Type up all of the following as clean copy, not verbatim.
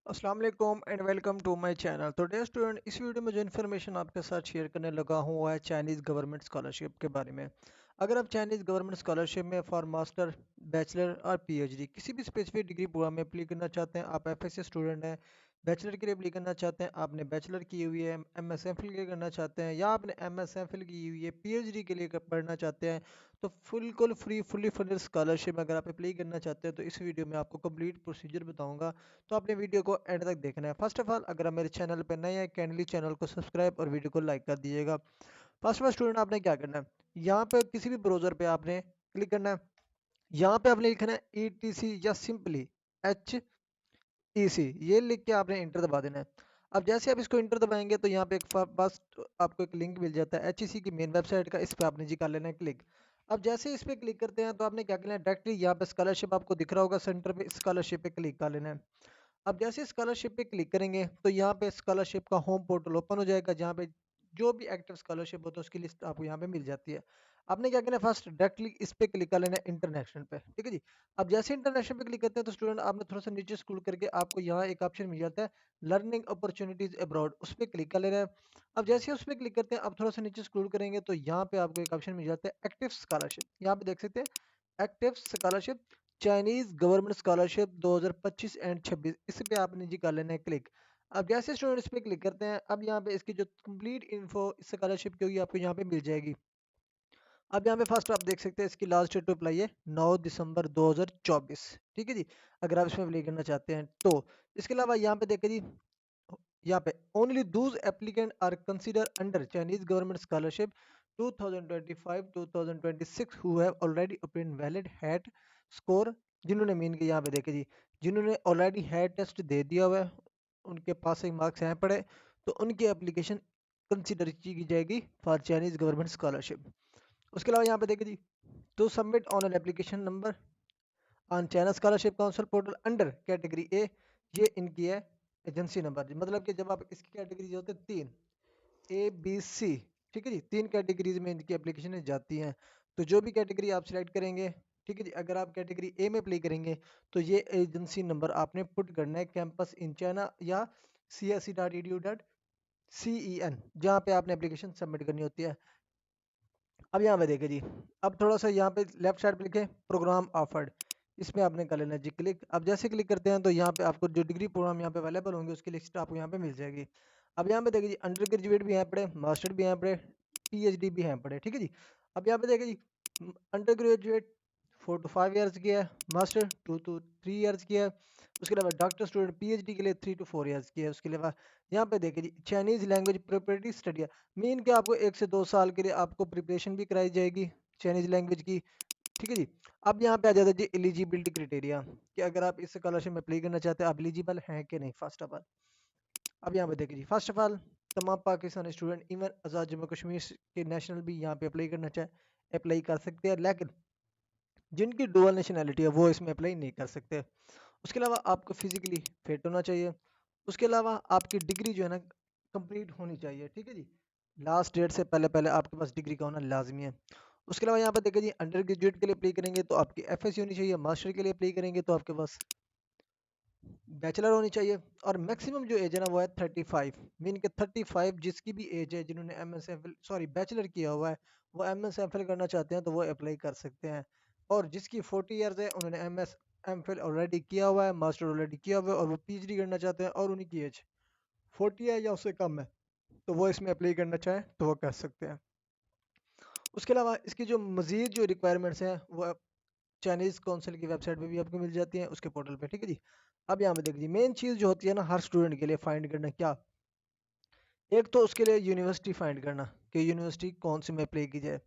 अस्सलाम वालेकुम and welcome to my channel. तो डे स्टूडेंट, इस वीडियो में जो इन्फॉर्मेशन आपके साथ शेयर करने लगा हूँ वो है चाइनीज़ गवर्नमेंट स्कॉलरशिप के बारे में। अगर आप चाइनीज़ गवर्नमेंट स्कॉलरशिप में फॉर मास्टर, बैचलर और पीएचडी किसी भी स्पेसिफिक डिग्री प्रोग्राम में अप्लाई करना चाहते हैं, आप एफएससी स्टूडेंट हैं, बैचलर के लिए अप्लाई करना चाहते हैं, आपने बैचलर की हुई है, एमएस एमफिल के लिए करना चाहते हैं, या आपने एमएस एमफिल की हुई है, पीएचडी के लिए पढ़ना चाहते हैं, तो full free fully funded scholarship अगर आप अप्लाई करना चाहते हैं तो इस वीडियो में आपको कंप्लीट प्रोसीजर बताऊंगा। तो आपने वीडियो को एंड तक देखना है। फर्स्ट ऑफ ऑल, अगर आप मेरे चैनल पर नए हैं, काइंडली चैनल को सब्सक्राइब और वीडियो को लाइक कर दीजिएगा। फर्स्ट ऑफ ऑल स्टूडेंट, आपने क्या करना है, यहाँ पे किसी भी ब्राउजर पे आपने क्लिक करना है। यहाँ पे आपने लिखना है ETC या सिंपली HEC, ये लिख के आपने इंटर दबा देना है। अब जैसे आप इसको इंटर दबाएंगे तो यहाँ पे एक फर्स्ट आपको एक लिंक मिल जाता है HEC की मेन वेबसाइट का, इस पे आपने जी कर लेना है क्लिक। अब जैसे इस पे क्लिक करते हैं तो आपने क्या करना है, डायरेक्टली यहाँ पे स्कॉलरशिप आपको दिख रहा होगा सेंटर पे, स्कॉलरशिप पे क्लिक कर लेना है। अब जैसे स्कॉलरशिप पे क्लिक करेंगे तो यहाँ पे स्कॉलरशिप का होम पोर्टल ओपन हो जाएगा, जहाँ पे जो भी एक्टिव स्कॉलरशिप होता है उसकी लिस्ट आपको यहाँ पे मिल जाती है। आपने क्या करना है, फर्स्ट डायरेक्टली इस पे क्लिक कर लेना है इंटरनेशनल पे, ठीक है जी। अब जैसे इंटरनेशनल पे क्लिक करते हैं तो स्टूडेंट आपने थोड़ा सा नीचे स्क्रॉल करके आपको यहाँ एक ऑप्शन मिल जाता है लर्निंग अपॉर्चुनिटीज अब्रॉड, उस पर क्लिक कर लेना है। अब जैसे उस पर क्लिक करते हैं, अब थोड़ा सा नीचे स्क्रॉल करेंगे तो यहाँ पे आपको एक ऑप्शन मिल जाता है एक्टिव स्कॉलरशिप, यहाँ पे देख सकते हैं active scholarship, Chinese government scholarship 2025 and 26, इस पे आपने जी कर लेना है क्लिक। अब जैसे स्टूडेंट इस पे क्लिक करते हैं, अब यहाँ पे इसकी जो कंप्लीट इन्फो स्कॉलरशिप की होगी आपको यहाँ पे मिल जाएगी। अब यहाँ पे फर्स्ट आप देख सकते हैं इसकी लास्ट डेट टू अप्लाई है 9 दिसंबर 2024, ठीक है जी। अगर आप इसमें अप्लाई करना चाहते हैं तो इसके अलावा यहाँ पे देखिए जी, यहाँ पे only those applicant are consider under Chinese government scholarship 2025-2026 who have already obtained valid hat score, जिन्होंने मीन के यहाँ पे देखे जी, जिन्होंने ऑलरेडी हैट टेस्ट दे दिया हुआ है, उनके पास मार्क्स हैं पड़े, तो उनकी एप्लीकेशन कंसीडर की जाएगी फॉर चाइनीज गवर्नमेंट स्कॉलरशिप। उसके अलावा यहाँ पे देखिए जी, to submit on an application number on China scholarship council portal under category A, ये इनकी है एजेंसी नंबर, मतलब कि जब आप इसकी कैटेगरी जो होते हैं तीन, ABC, ठीक है जी, तीन कैटेगरीज में इनकी एप्लीकेशन जाती हैं। तो जो भी कैटेगरी आप सिलेक्ट करेंगे, ठीक है जी, अगर आप कैटेगरी ए में अप्लाई करेंगे तो ये एजेंसी नंबर आपने पुट करना है कैंपस इन चाइना या CSE.edu.CEN, जहाँ पे आपने एप्लीकेशन सबमिट करनी होती है। अब यहाँ पे देखें जी, अब थोड़ा सा यहाँ पे लेफ्ट साइड पे लिखे प्रोग्राम ऑफर्ड, इसमें आपने कर लेना है जी क्लिक। अब जैसे क्लिक करते हैं तो यहाँ पे आपको जो डिग्री प्रोग्राम यहाँ पे अवेलेबल होंगे उसकी लिस्ट आपको यहाँ पे मिल जाएगी। अब यहाँ पे देखिए जी, अंडर ग्रेजुएट भी यहाँ पड़े, मास्टर भी यहाँ पड़े, PhD भी यहाँ पड़े, ठीक है जी। अब यहाँ पे देखिए जी, अंडर ग्रेजुएट 4 to 5 years की है, मास्टर 2 to 3 years की है, उसके अलावा डॉक्टर स्टूडेंट PhD के लिए 3 to 4 years की है। उसके अलावा यहाँ पे देखिए जी, Chinese language preparatory study, mean के आपको 1 से 2 साल के लिए आपको प्रिपरेशन भी कराई जाएगी चाइनीज लैंग्वेज की, ठीक है जी। अब यहाँ पे आ जाता है जी एलिजिबिलिटी क्राइटेरिया, कि अगर आप इस स्कॉलरशिप में अप्लाई करना चाहते हैं आप एलिजिबल हैं कि नहीं, फर्स्ट ऑफ ऑल। अब यहाँ पे देखिए जी, फर्स्ट ऑफ ऑल तमाम पाकिस्तानी स्टूडेंट इवन आज़ाद जम्मू कश्मीर के नेशनल भी यहाँ पे अप्लाई करना चाहे अप्लाई कर सकते हैं, लेकिन जिनकी डुअल नेशनैलिटी है वो इसमें अप्लाई नहीं कर सकते। उसके अलावा आपको फिजिकली फिट होना चाहिए। उसके अलावा आपकी डिग्री जो है ना कंप्लीट होनी चाहिए, ठीक है जी, लास्ट डेट से पहले पहले आपके पास डिग्री का होना लाजमी है। उसके अलावा यहाँ पर देखिए जी, अंडर ग्रेजुएट के लिए अप्लाई करेंगे तो आपकी FSC होनी चाहिए, मास्टर के लिए अप्लाई करेंगे तो आपके पास बैचलर होनी चाहिए, और मैक्सिमम जो एज है ना वो है 35, मीन के 35 जिसकी भी एज है, जिन्होंने MSFL सॉरी बैचलर किया हुआ है वो MSFL करना चाहते हैं तो वो अप्लाई कर सकते हैं, और जिसकी 40 ईयर्स है उन्होंने MSFL ऑलरेडी किया हुआ है, मास्टर ऑलरेडी किया हुआ है और वो PhD करना चाहते हैं और उनकी एज 40 है या उससे कम है, तो वो इसमें अप्लाई करना चाहें तो वो कर सकते हैं। उसके अलावा इसकी जो मज़ीद जो रिक्वायरमेंट्स हैं वो चाइनीज़ काउंसिल की वेबसाइट पे भी आपको मिल जाती हैं, उसके पोर्टल पे, ठीक है जी। अब यहाँ पे देख लीजिए, मेन चीज़ जो होती है ना हर स्टूडेंट के लिए फाइंड करना, क्या, एक तो उसके लिए यूनिवर्सिटी फाइंड करना कि यूनिवर्सिटी कौन सी में अप्लाई की जाए।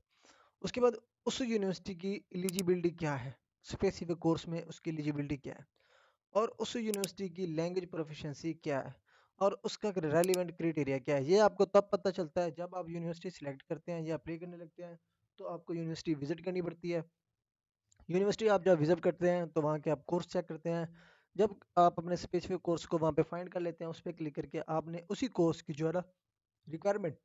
उसके बाद उस यूनिवर्सिटी की एलिजिबिलिटी क्या है, स्पेसिफिक कोर्स में उसकी एलिजिबिलिटी क्या है, और उस यूनिवर्सिटी की लैंग्वेज प्रोफिशिएंसी क्या है, और उसका रेलिवेंट क्राइटेरिया क्या है। ये आपको तब पता चलता है जब आप यूनिवर्सिटी सिलेक्ट करते हैं या अप्लाई करने लगते हैं, तो आपको यूनिवर्सिटी विजिट करनी पड़ती है। यूनिवर्सिटी आप जब विजिट करते हैं तो वहाँ के आप कोर्स चेक करते हैं। जब आप अपने स्पेसिफिक कोर्स को वहाँ पे फाइंड कर लेते हैं, उस पर क्लिक करके आपने उसी कोर्स की जो है ना रिक्वायरमेंट,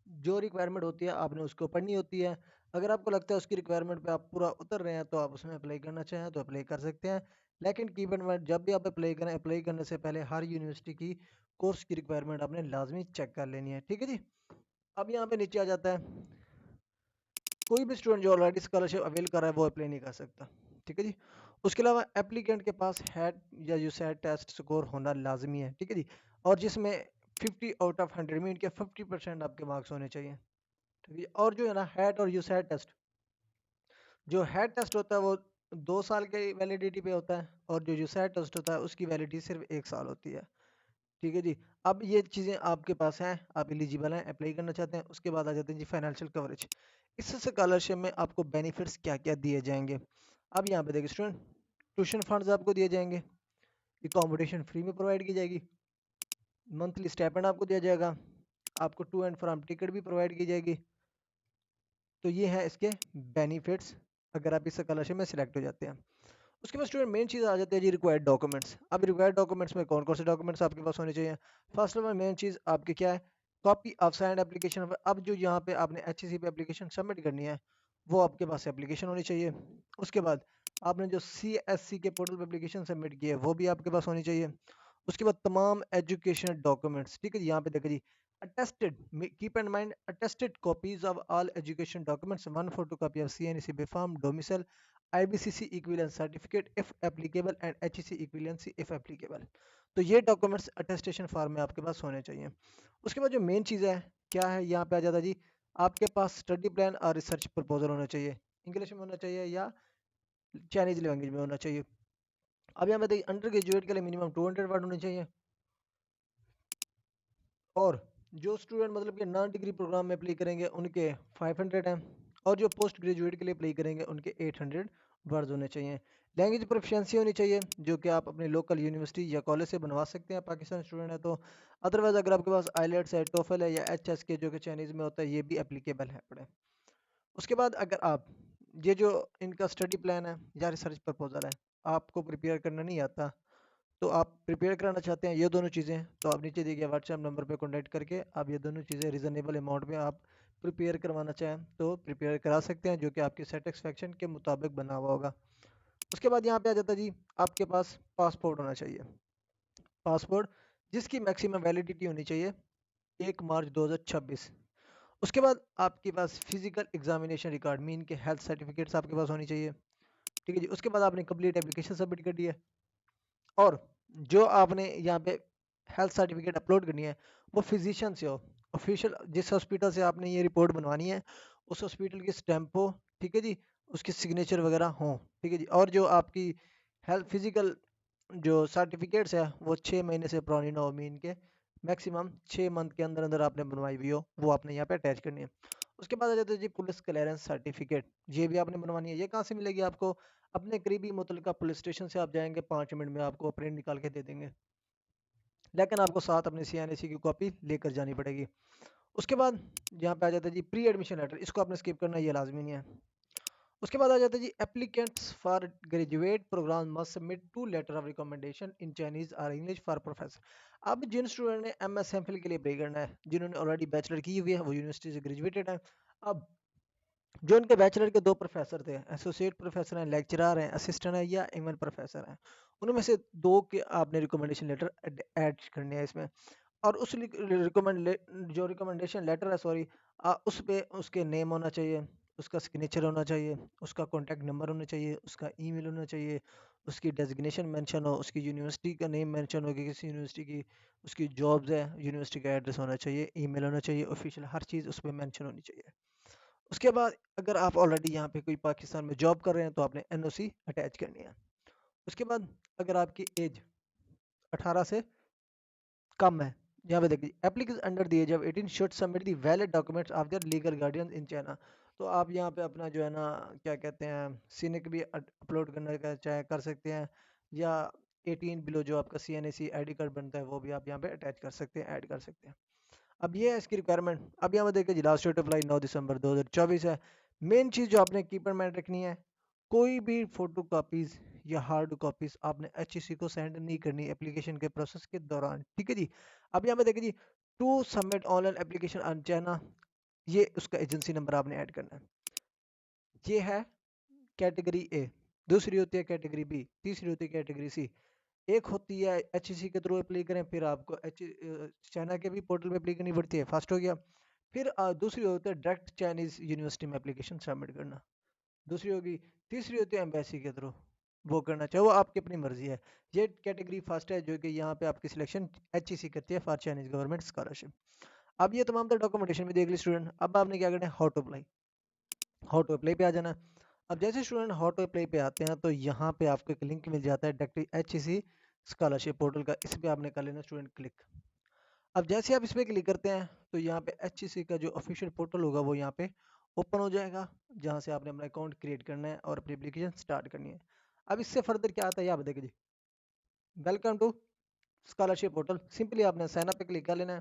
जो रिक्वायरमेंट होती है आपने उसको पढ़नी होती है। अगर आपको लगता है उसकी रिक्वायरमेंट पे आप पूरा उतर रहे हैं तो आप उसमें अप्लाई करना चाहें तो अप्लाई कर सकते हैं, लेकिन कीप इन माइंड जब भी आप अप्लाई करें, अप्लाई करने से पहले हर यूनिवर्सिटी की कोर्स की रिक्वायरमेंट आपने लाजमी चेक कर लेनी है, ठीक है जी। अब यहाँ पे नीचे आ जाता है, कोई भी स्टूडेंट जो ऑलरेडी स्कॉलरशिप अवेल कर रहा है वो अप्लाई नहीं कर सकता, ठीक है जी। उसके अलावा एप्लीकेंट के पास हैड या यूसेट टेस्ट स्कोर होना लाजमी है, ठीक है जी। और जिसमें 50 आउट ऑफ 100 मीन के 50% आपके मार्क्स होने चाहिए, ठीक है। और जो है ना हैड और यूसेट टेस्ट, जो हेड टेस्ट होता है वो 2 साल के वैलिडिटी पे होता है, और जो यूसेट टेस्ट होता है उसकी वैलिडिटी सिर्फ 1 साल होती है, ठीक है जी। अब ये चीज़ें आपके पास हैं, आप एलिजिबल हैं, अप्लाई करना चाहते हैं। उसके बाद आ जाते हैं जी फाइनेंशियल कवरेज। इस स्कॉलरशिप में आपको बेनिफिट्स क्या क्या दिए जाएंगे। अब यहाँ पे देखिए स्टूडेंट, ट्यूशन फंड्स आपको दिए जाएंगे, एकोमोडेशन फ्री में प्रोवाइड की जाएगी, मंथली स्टाइपेंड आपको दिया जाएगा, आपको टू एंड फ्रॉम टिकट भी प्रोवाइड की जाएगी। तो ये है इसके बेनिफिट्स अगर आप इस स्कॉलरशिप में सिलेक्ट हो जाते हैं। उसके बाद स्टूडेंट मेन चीज़ आ जाती है जी रिक्वायर्ड डॉक्यूमेंट्स। अब रिक्वायर्ड डॉक्यूमेंट्स में कौन कौन से डॉक्यूमेंट्स आपके पास होने चाहिए। फर्स्ट ऑफ ऑल मेन चीज़ आपकी क्या है, कॉपी ऑफ साइंड एप्लीकेशन। अब जो यहाँ पे आपने HEC पे एप्लीकेशन सबमिट करनी है वो आपके पास एप्लीकेशन होनी चाहिए। उसके बाद आपने जो CSC के पोर्टल पर एप्लीकेशन सबमिट की है वो भी आपके पास होनी चाहिए। उसके बाद तमाम एजुकेशनल डॉक्यूमेंट्स, ठीक है जी। यहाँ पे देखो जी, attested, keep in mind attested copies of all education documents, one photocopy of CNC form, domicile, IBCC equivalent certificate if applicable and HEC equivalency if applicable। तो ये डॉक्यूमेंट्स अटेस्टेशन फॉर्म में आपके पास होने चाहिए। उसके बाद जो मेन चीज़ है क्या है, यहाँ पे आ जाता है जी, आपके पास स्टडी प्लान और रिसर्च प्रपोजल होना चाहिए, इंग्लिश में होना चाहिए या चाइनीज लैंग्वेज में होना चाहिए। अब यहाँ पे देखिए अंडर ग्रेजुएट के लिए मिनिमम 200 वर्ड होने चाहिए, और जो स्टूडेंट मतलब कि नॉन डिग्री प्रोग्राम में अप्लाई करेंगे उनके 500 हैं, और जो पोस्ट ग्रेजुएट के लिए अप्लाई करेंगे उनके 800 वर्ड्स होने चाहिए। लैंग्वेज प्रोफिशिएंसी होनी चाहिए जो कि आप अपने लोकल यूनिवर्सिटी या कॉलेज से बनवा सकते हैं, पाकिस्तान स्टूडेंट है तो। अदरवाइज अगर आपके पास आईलेट्स है, टोफल है या HSK जो कि चाइनीज़ में होता है, ये भी एप्लीकेबल है पड़े। उसके बाद अगर आप ये जो इनका स्टडी प्लान है या रिसर्च प्रपोजल है आपको प्रिपेयर करना नहीं आता, तो आप प्रिपेयर कराना चाहते हैं ये दोनों चीज़ें, तो आप नीचे दिए गए व्हाट्सएप नंबर पे कॉन्टैक्ट करके आप ये दोनों चीज़ें रीज़नेबल अमाउंट में आप प्रिपेयर करवाना चाहें तो प्रिपेयर करा सकते हैं, जो कि आपकी सेटिस्फेक्शन के मुताबिक बना हुआ होगा। उसके बाद यहाँ पे आ जाता है जी, आपके पास पासपोर्ट होना चाहिए, पासपोर्ट जिसकी मैक्सिमम वैलिडिटी होनी चाहिए 1 मार्च 2026। उसके बाद आपके पास फिजिकल एग्जामिनेशन रिकॉर्ड मीन के हेल्थ सर्टिफिकेट्स आपके पास होनी चाहिए, ठीक है जी। उसके बाद आपने कंप्लीट एप्लीकेशन सबमिट कर दी है, और जो आपने यहाँ पे हेल्थ सर्टिफिकेट अपलोड करनी है वो फिजिशियन से हो, ऑफिशियल जिस हॉस्पिटल से आपने ये रिपोर्ट बनवानी है उस हॉस्पिटल की स्टैंप हो, ठीक है जी, उसकी सिग्नेचर वगैरह हो, ठीक है जी। और जो आपकी हेल्थ फिजिकल जो सर्टिफिकेट्स है वो 6 महीने से पुरानी ना हो, मीन के मैक्सिमम 6 मंथ के अंदर अंदर आपने बनवाई हुई हो, वो आपने यहाँ पे अटैच करनी है। उसके बाद आ जाता है जी पुलिस क्लियरेंस सर्टिफिकेट, ये भी आपने बनवानी है। ये कहाँ से मिलेगी आपको, अपने करीबी मुतल्लिका पुलिस स्टेशन से आप जाएंगे, 5 मिनट में आपको प्रिंट निकाल के दे देंगे, लेकिन आपको साथ अपने CNAC की कॉपी लेकर जानी पड़ेगी। उसके बाद यहाँ पे आ जाता है जी प्री एडमिशन लेटर, इसको आपने स्किप करना, ये लाजमी नहीं है। उसके बाद आ जाता है जी applicants for graduate program must submit 2 letter of recommendation in Chinese और इंग्लिश फॉर प्रोफेसर। अब जिन स्टूडेंट ने MS MPhil के लिए अप्लाई करना है, जिन्होंने ऑलरेडी बैचलर की हुई है, वो यूनिवर्सिटी से ग्रेजुएटेड है। अब जो उनके बैचलर के 2 प्रोफेसर थे, एसोसिएट प्रोफेसर हैं, लेक्चरर हैं, असिस्टेंट हैं या इवन प्रोफेसर हैं, उनमें से 2 के आपने रिकमेंडेशन लेटर ऐड करने हैं इसमें। और उस जो रिकमेंडेशन लेटर है, सॉरी, उस पे उसके नेम होना चाहिए, उसका सिग्नेचर होना चाहिए, उसका कॉन्टैक्ट नंबर होना चाहिए, उसका ईमेल होना चाहिए, उसकी डेजिग्नेशन मेंशन हो, उसकी यूनिवर्सिटी का नेम मेंशन हो कि किसी यूनिवर्सिटी की उसकी जॉब्स है, यूनिवर्सिटी का एड्रेस होना चाहिए, ईमेल होना चाहिए, ऑफिशियल हर चीज़ उस पर मेंशन होनी चाहिए। उसके बाद अगर आप ऑलरेडी यहाँ पे कोई पाकिस्तान में जॉब कर रहे हैं तो आपने NOC अटैच करनी है। उसके बाद अगर आपकी एज 18 से कम है, यहाँ पे देखिए applicants under the age of 18 should submit the valid documents of their legal guardian in China. तो आप यहाँ पे अपना जो है ना क्या कहते हैं सीनिक भी अपलोड करना चाहे कर सकते हैं, या 18 बिलो जो आपका CNAC ID कार्ड बनता है वो भी आप यहाँ पे अटैच कर सकते हैं, ऐड कर सकते हैं। अब ये है इसकी रिक्वायरमेंट। अब यहाँ पे देखिए जी लास्ट डेट अप्लाई 9 दिसंबर 2024 है। मेन चीज़ जो आपने कीपर में रखनी है, कोई भी फोटो कॉपीज या हार्ड कॉपीज आपने HEC को सेंड नहीं करनी एप्लीकेशन के प्रोसेस के दौरान, ठीक है जी। अब यहाँ पे देखिए जी to submit online application on China, ये उसका एजेंसी नंबर आपने ऐड करना है। ये है कैटेगरी A, दूसरी होती है कैटेगरी बी, तीसरी होती है कैटेगरी सी। एक होती है एचईसी के थ्रू अप्लाई करें, फिर आपको चाइना के भी पोर्टल पे अप्लाई करनी पड़ती है, फास्ट हो गया। फिर दूसरी होती है डायरेक्ट चाइनीज यूनिवर्सिटी में एप्लीकेशन सबमिट करना, दूसरी होगी। तीसरी होती है एम्बेसी के थ्रू वो करना, चाहे वो आपकी अपनी मर्जी है। ये कैटेगरी फर्स्ट है जो कि यहाँ पे आपकी सिलेक्शन एचईसी करती है फॉर चाइनीज गवर्नमेंट स्कॉलरशिप। अब ये तमाम तर डॉक्यूमेंटेशन भी देख ली स्टूडेंट। अब आपने क्या करना है, how to apply, how to apply पे आ जाना। अब जैसे स्टूडेंट हाउ टू अप्लाई पे आते हैं तो यहाँ पे आपको एक लिंक मिल जाता है डायरेक्टली एचईसी स्कॉलरशिप पोर्टल का, इस पे आपने कर लेना स्टूडेंट क्लिक। अब जैसे आप इस पे क्लिक करते हैं तो यहाँ पे एचईसी का जो ऑफिशियल पोर्टल होगा वो यहाँ पे ओपन हो जाएगा, जहाँ से आपने अपना अकाउंट क्रिएट करना है और अपनी एप्लीकेशन स्टार्ट करनी है। अब इससे फर्दर क्या आता है, आप देखिए जी, welcome to scholarship portal, simply आपने साइन अप पे क्लिक कर लेना है।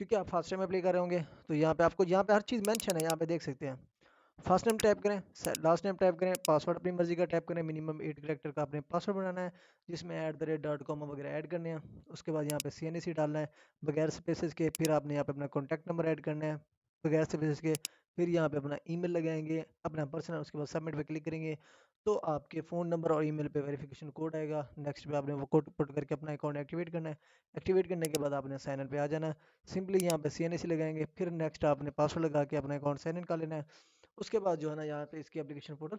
क्योंकि आप फर्स्ट टाइम अप्लाई कर रहे होंगे तो यहाँ पे आपको, यहाँ पे हर चीज़ मेंशन है, यहाँ पे देख सकते हैं। फर्स्ट नेम टाइप करें, लास्ट नेम टाइप करें, पासवर्ड अपनी मर्जी का टाइप करें, मिनिमम 8 कैरेक्टर का आपने पासवर्ड बनाना है, जिसमें @.com वगैरह ऐड करने हैं। उसके बाद यहाँ पे CNAC डालना है बगैर स्पेसेस के, फिर आपने यहाँ पे अपना कॉन्टैक्ट नंबर ऐड करना है बगैर स्पेसेस के, फिर यहाँ पे अपना ईमेल लगाएंगे अपना पर्सनल, उसके बाद सबमिट पे क्लिक करेंगे तो आपके फ़ोन नंबर और ईमेल पे वेरिफिकेशन कोड आएगा। नेक्स्ट पे आपने वो कोड पुट करके अपना अकाउंट एक्टिवेट करना है। एक्टिवेट करने के बाद आपने साइन इन पे आ जाना है, सिंपली यहाँ पे CNAC लगाएंगे, फिर नेक्स्ट आपने पासवर्ड लगा के अपना अकाउंट साइन इन कर लेना है। उसके बाद जो है ना यहाँ पे इसकी एप्लीकेशन पोर्टल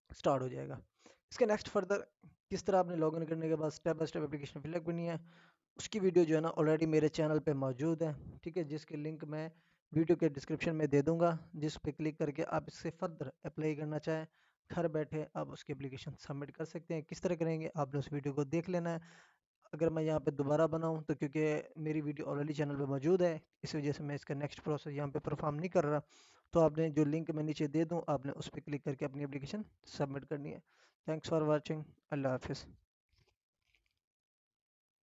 स्टार्ट हो जाएगा। इसके नेक्स्ट फर्दर किस तरह आपने लॉगिन करने के बाद step by step application fill up करनी है, उसकी वीडियो जो है ना ऑलरेडी मेरे चैनल पे मौजूद है, ठीक है, जिसके लिंक मैं वीडियो के डिस्क्रिप्शन में दे दूंगा, जिस पे क्लिक करके आप इससे फर्दर अप्लाई करना चाहें घर बैठे आप उसकी एप्लीकेशन सबमिट कर सकते हैं। किस तरह करेंगे आपने उस वीडियो को देख लेना है। अगर मैं यहाँ पे दोबारा बनाऊँ तो क्योंकि मेरी वीडियो ऑलरेडी चैनल पे मौजूद है, इस वजह से मैं इसका नेक्स्ट प्रोसेस यहाँ पे परफॉर्म नहीं कर रहा। तो आपने जो लिंक मैं नीचे दे दूँ, आपने उस पर क्लिक करके अपनी एप्लीकेशन सबमिट करनी है। थैंक्स फॉर वॉचिंग, अल्लाह हाफिज़।